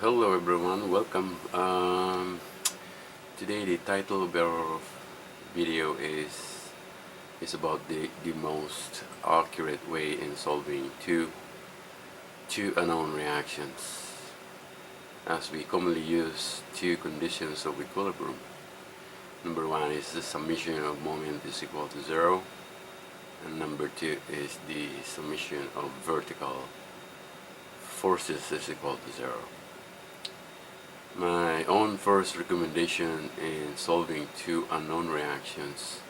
Hello everyone, welcome. Today the title of our video is about the most accurate way in solving two unknown reactions, as we commonly use two conditions of equilibrium. Number one is the summation of moment is equal to 0, and number two is the summation of vertical forces is equal to 0. My own first recommendation in solving two unknown reactions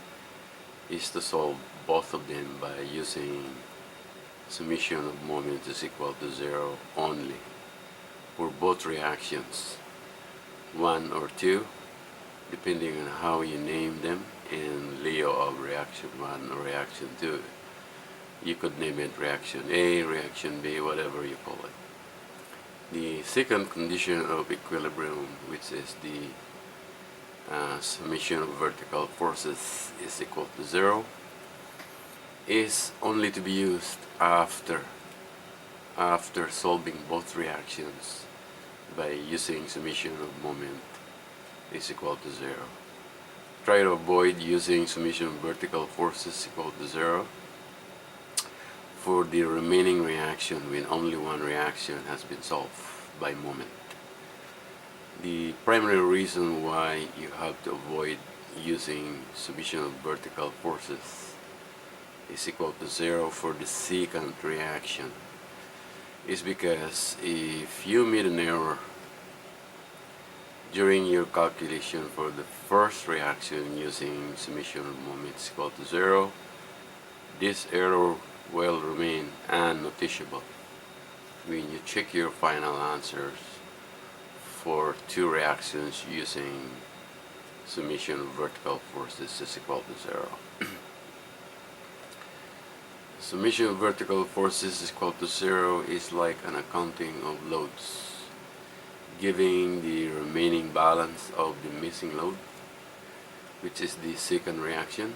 is to solve both of them by using summation of moments is equal to 0 only for both reactions, 1 or 2, depending on how you name them in layout of reaction 1 or reaction 2. You could name it reaction A, reaction B, whatever you call it. The second condition of equilibrium, which is the summation of vertical forces is equal to 0, is only to be used after solving both reactions by using summation of moment is equal to 0. Try to avoid using summation of vertical forces equal to 0 for the remaining reaction when only one reaction has been solved by moment. The primary reason why you have to avoid using summation of vertical forces is equal to 0 for the second reaction is because if you made an error during your calculation for the first reaction using summation of moments equal to 0, this error will remain unnoticeable when you check your final answers for two reactions using summation of vertical forces is equal to 0. Summation of vertical forces is equal to 0 is like an accounting of loads, giving the remaining balance of the missing load, which is the second reaction,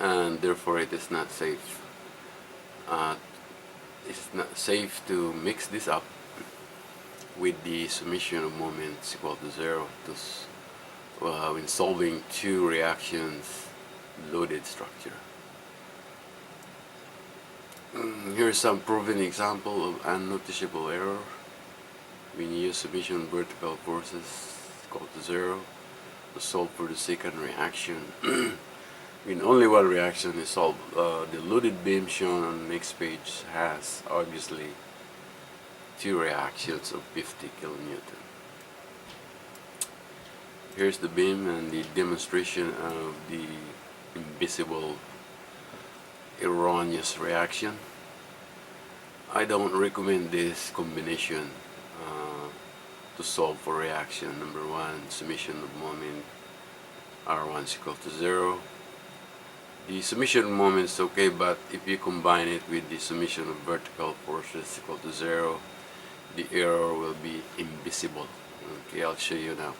and therefore it is not safe. It's not safe to mix this up with the summation of moments equal to 0 when solving two reactions loaded structure. Here's some proven example of unnoticeable error when you use summation of vertical forces equal to 0 to solve for the second reaction. When only one reaction is solved, the loaded beam shown on the next page has obviously two reactions of 50 kilonewton. Here's the beam and the demonstration of the invisible erroneous reaction. I don't recommend this combination to solve for reaction number 1, summation of moment R1 is equal to 0. The summation of moment is okay, but if you combine it with the summation of vertical forces equal to 0, the error will be invisible. Okay, I'll show you now.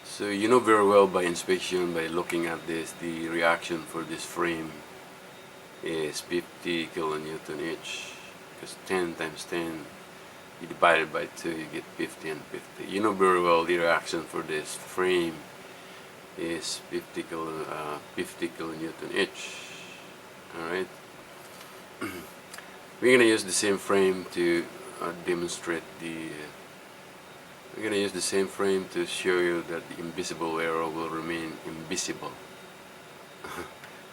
So you know very well by inspection, by looking at this, the reaction for this frame is 50 kilonewton each, because 10 times 10 you divide it by 2, you get 50 and 50. You know very well the reaction for this frame is 50 kilonewton each. Alright, we're gonna use the same frame to demonstrate the we're gonna use the same frame to show you that the invisible error will remain invisible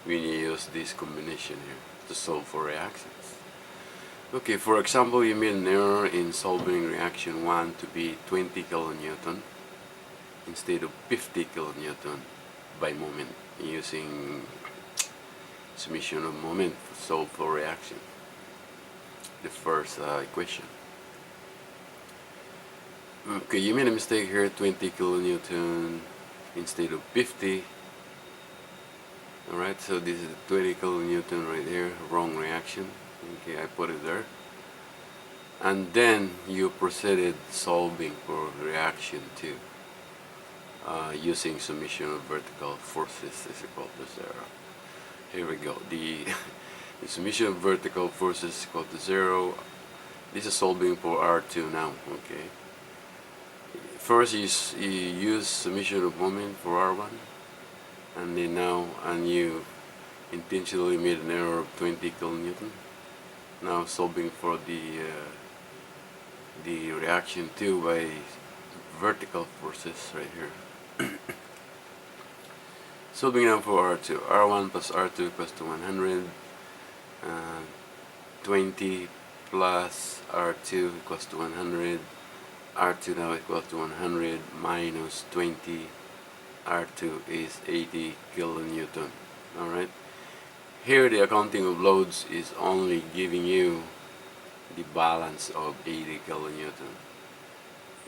when you use this combination here to solve for reactions. Okay, for example, you made an error in solving reaction 1 to be 20 kilonewton instead of 50 kilonewton by moment using summation of moment to solve for reaction, the first equation. Okay, you made a mistake here, 20 kilonewton instead of 50. Alright, so this is 20 kilonewton right here, wrong reaction. Okay, I put it there. And then you proceeded solving for reaction 2 using summation of vertical forces is equal to 0. Here we go. The summation of vertical forces is equal to 0. This is solving for R2 now. Okay. First you use summation of moment for R1, and then now you intentionally made an error of 20 kilonewton. Now solving for the reaction 2 by vertical forces right here. Solving now for R2. R1 plus R2 equals to 100. 20 plus R2 equals to 100. R2 now equals to 100 minus 20. R2 is 80 kilonewton. Alright. Here the accounting of loads is only giving you the balance of 80 kilonewton.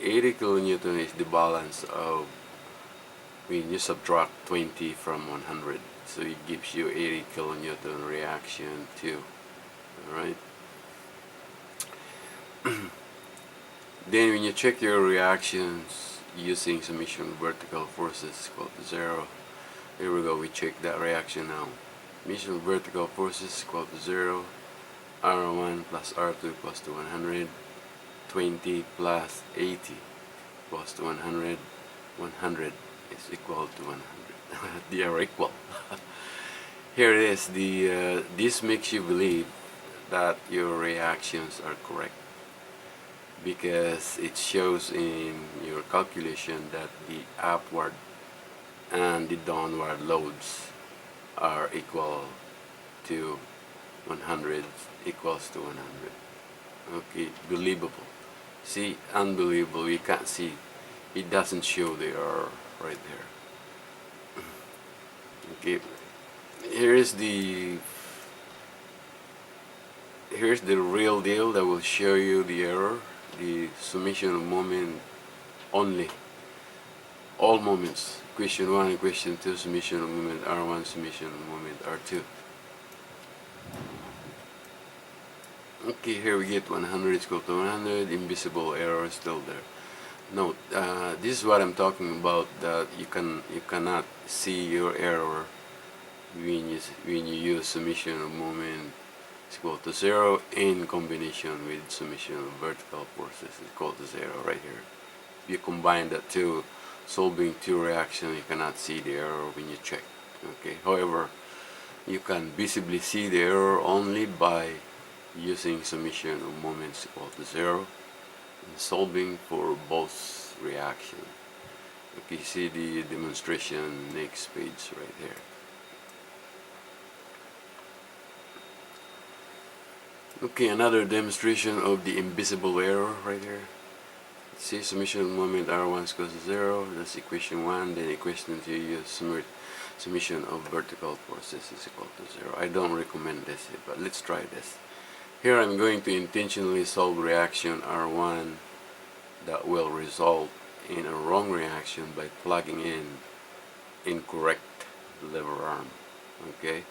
80 kilonewton is the balance of when you subtract 20 from 100. So it gives you 80 kilonewton reaction 2. Alright. Then when you check your reactions using summation of vertical forces equal to 0, here we go, we check that reaction now. Summation of vertical forces equal to 0. R1 plus R2 equals to 100. 20 plus 80 equals to 100. 100 is equal to 100. They are equal. Here it is. This makes you believe that your reactions are correct, because it shows in your calculation that the upward and the downward loads are equal to 100 equals to 100. Okay, believable. See, unbelievable, you can't see. It doesn't show the error right there. Okay, here's the real deal that will show you the error. The summation of moment only. All moments. Question 1 and question 2, summation of moment R1, summation of moment R2. Okay, here we get 100 is equal to 100, invisible error is still there. Note, this is what I'm talking about, that you cannot see your error when you use summation of moment is equal to 0 in combination with summation of vertical forces is equal to 0 right here. If you combine that two, solving two reactions, you cannot see the error when you check. Okay. However, you can visibly see the error only by using summation of moments equal to 0 and solving for both reactions. Okay, see the demonstration next page right here. Okay, another demonstration of the invisible error right here. See, summation of moment R1 is equal to 0, that's equation 1, then equation 2 you use summation of vertical forces is equal to 0. I don't recommend this, but let's try this. Here I'm going to intentionally solve reaction R1 that will result in a wrong reaction by plugging in incorrect lever arm. Okay,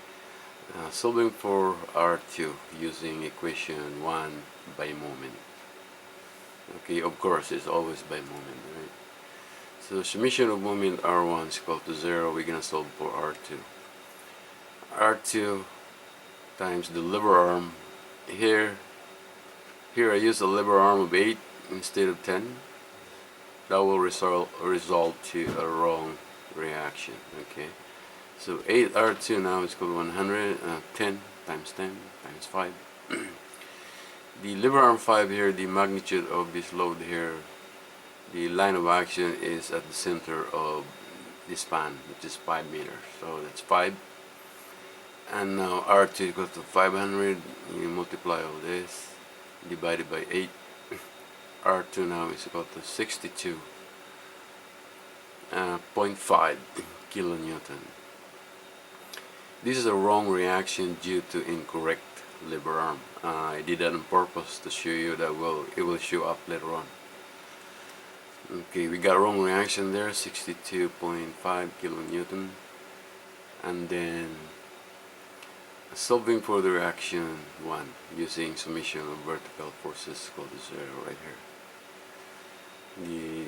solving for R2 using equation 1 by moment. Okay, of course it's always by moment, right? So summation of moment R1 is equal to 0. We're gonna solve for R2. R2 times the lever arm. Here I use a lever arm of 8 instead of 10. That will result to a wrong reaction. Okay, so 8R2 now is equal to 100. 10 times 10 times 5. The lever arm 5 here, the magnitude of this load here, the line of action is at the center of the span, which is 5 meters. So that's 5. And now R2 equals to 500. You multiply all this, divided by 8. R2 now is equal to 62.5 kilonewton. This is a wrong reaction due to incorrect lever arm. I did that on purpose to show you that it will show up later on. Okay, we got wrong reaction there, 62.5 kilonewton. And then solving for the reaction 1 using summation of vertical forces equal to 0 right here. The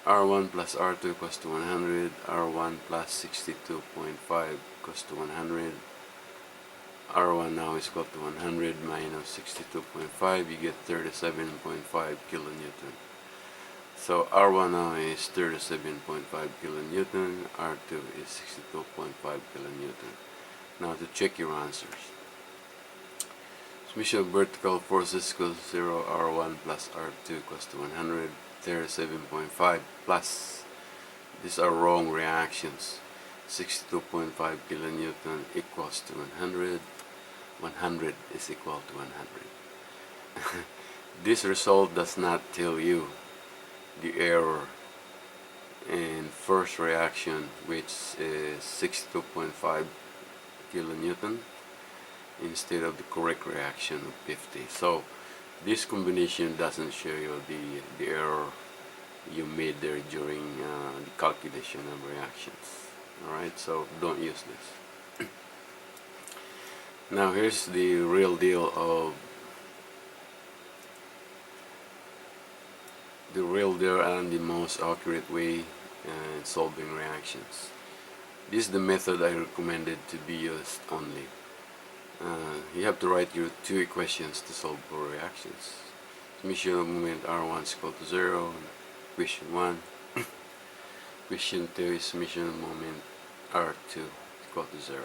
R1 plus R2 equals to 100, R1 plus 62.5 equals to 100, R1 now is equal to 100 minus 62.5, you get 37.5 kilonewton. So R1 now is 37.5 kilonewton, R2 is 62.5 kilonewton. Now to check your answers. Summation of vertical forces equals 0, R1 plus R2 equals to 100, 37.5 plus, these are wrong reactions, 62.5 kilonewton equals to 100, 100 is equal to 100. This result does not tell you the error in first reaction, which is 62.5 kilonewton instead of the correct reaction of 50. So this combination doesn't show you the error you made there during the calculation of reactions. Alright, so don't use this. Now here's the real deal and the most accurate way in solving reactions. This is the method I recommended to be used only. You have to write your two equations to solve for reactions. Summation of moment R1 is equal to 0, equation 1. Equation 2 is summation of moment R2 is equal to 0.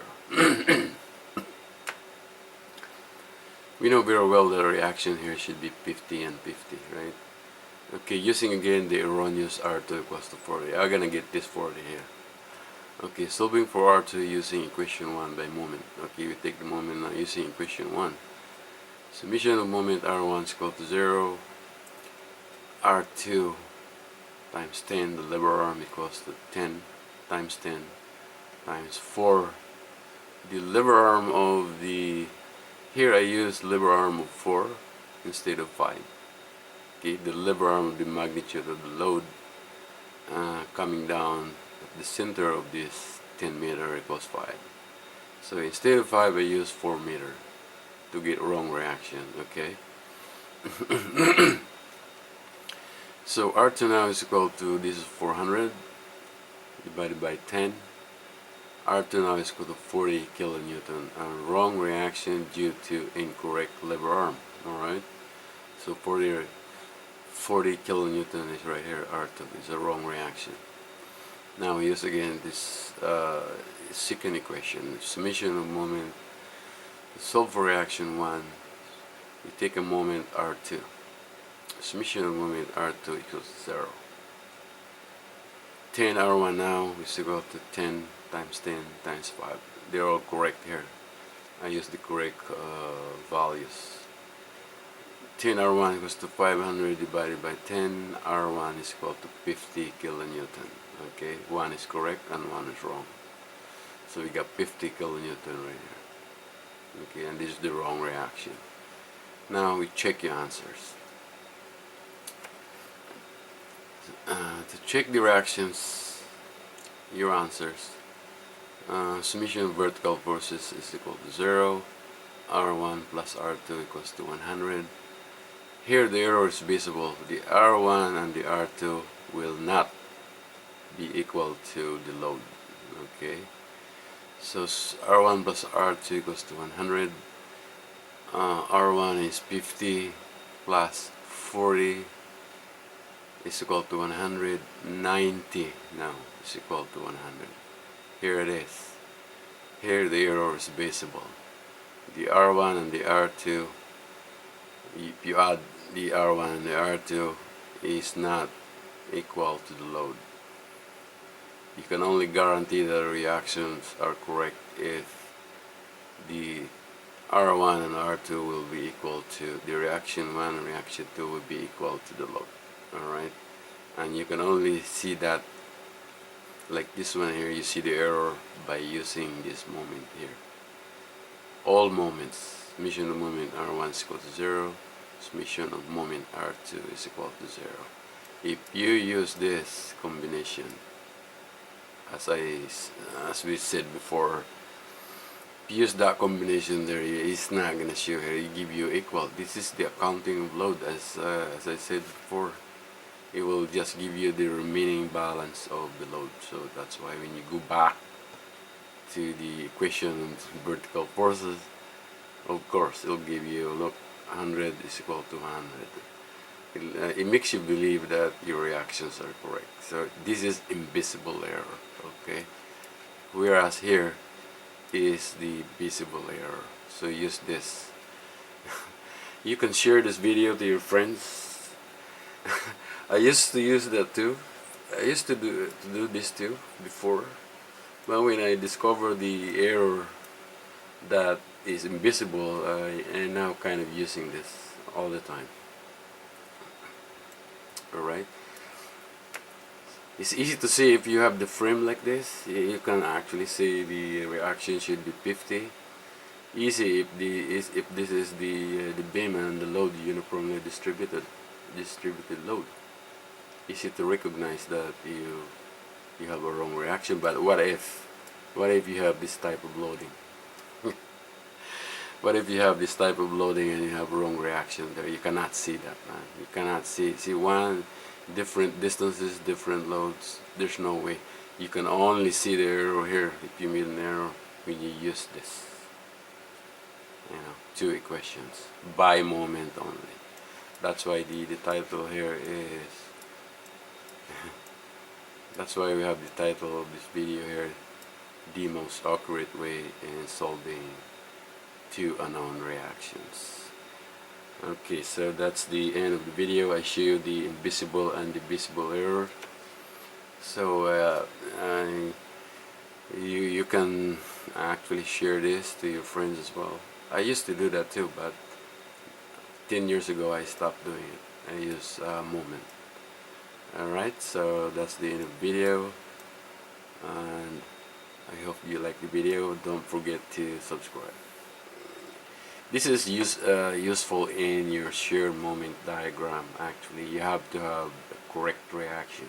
We know very well that the reaction here should be 50 and 50, right? Okay, using again the erroneous R2 equals to 40. I'm gonna get this 40 here. Okay, solving for R2 using equation 1 by moment. Okay, we take the moment now using equation 1. Summation of moment R1 is equal to 0. R2 times 10, the lever arm equals to 10 times 10 times 4. The lever arm of the, here I use lever arm of 4 instead of 5. Okay, the lever arm of the magnitude of the load coming down at the center of this 10 meter equals 5. So instead of 5 I use 4 meter to get wrong reaction. Okay. So R2 now is equal to, this is 400 divided by 10. R2 now is equal to 40 kilonewton. Wrong reaction due to incorrect lever arm. Alright. So 40 kilonewton is right here. R2 is a wrong reaction. Now we use again this second equation, summation of moment. To solve for reaction 1, we take a moment R2. Summation of moment R2 equals 0. 10 R1 now is equal to 10 times 10 times 5. They're all correct here. I use the correct values. 10 R1 equals to 500 divided by 10. R1 is equal to 50 kilonewton. Okay, 1 is correct and 1 is wrong. So we got 50 kilonewton right here. Okay, and this is the wrong reaction. Now we check your answers. To check the reactions, your answers, summation of vertical forces is equal to 0. R1 plus R2 equals to 100. Here the error is visible. The R1 and the R2 will not be equal to the load. Okay, so R1 plus R2 equals to 100. R1 is 50 plus 40 is equal to 100. 90 now is equal to 100. Here it is. Here the error is visible. The R1 and the R2, if you add the R1 and the R2, is not equal to the load. You can only guarantee that the reactions are correct if the R1 and R2 will be equal to the reaction 1 and reaction 2 will be equal to the load. Alright, and you can only see that, like this one here, you see the error by using this moment here. All moments, summation of moment R1 is equal to 0, summation of moment R2 is equal to 0. If you use this combination, as we said before, if you use that combination there, it's not going to show here, it give you equal. This is the accounting of load, as I said before. It will just give you the remaining balance of the load. So that's why when you go back to the equation of vertical forces, Of course, it'll give you, look, 100 is equal to 100. It makes you believe that your reactions are correct. So this is invisible error, okay? Whereas here is the visible error. So use this. You can share this video to your friends. I used to use that too. I used to do this too before. But when I discovered the error that is invisible, I am now kind of using this all the time. Alright? It's easy to see if you have the frame like this. You can actually see the reaction should be 50. Easy if this is the beam and the load uniformly distributed load. Easy to recognize that you have a wrong reaction. But what if you have this type of loading? What if you have this type of loading and you have wrong reaction there? You cannot see that, man. You cannot see one, different distances, different loads. There's no way. You can only see the error here if you meet an error when you use this. You know, two equations by moment only. That's why the title here is that's why we have the title of this video here, the most accurate way in solving two unknown reactions. Okay, so that's the end of the video. I show you the invisible and the visible error. So you can actually share this to your friends as well. I used to do that too, but 10 years ago I stopped doing it. I use moment. Alright, so that's the end of the video, and I hope you like the video. Don't forget to subscribe. This is useful in your shear moment diagram. Actually, you have to have a correct reaction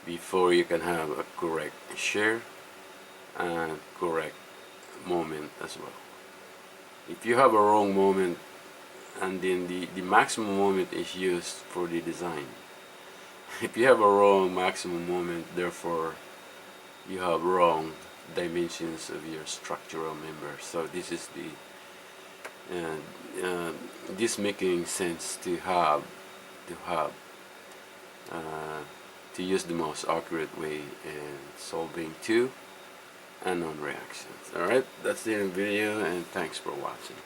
before you can have a correct shear and correct moment as well. If you have a wrong moment, and then the maximum moment is used for the design. If you have a wrong maximum moment, therefore you have wrong dimensions of your structural member. So this is the this making sense to use the most accurate way in solving two unknown reactions. Alright, that's the end of the video, and thanks for watching.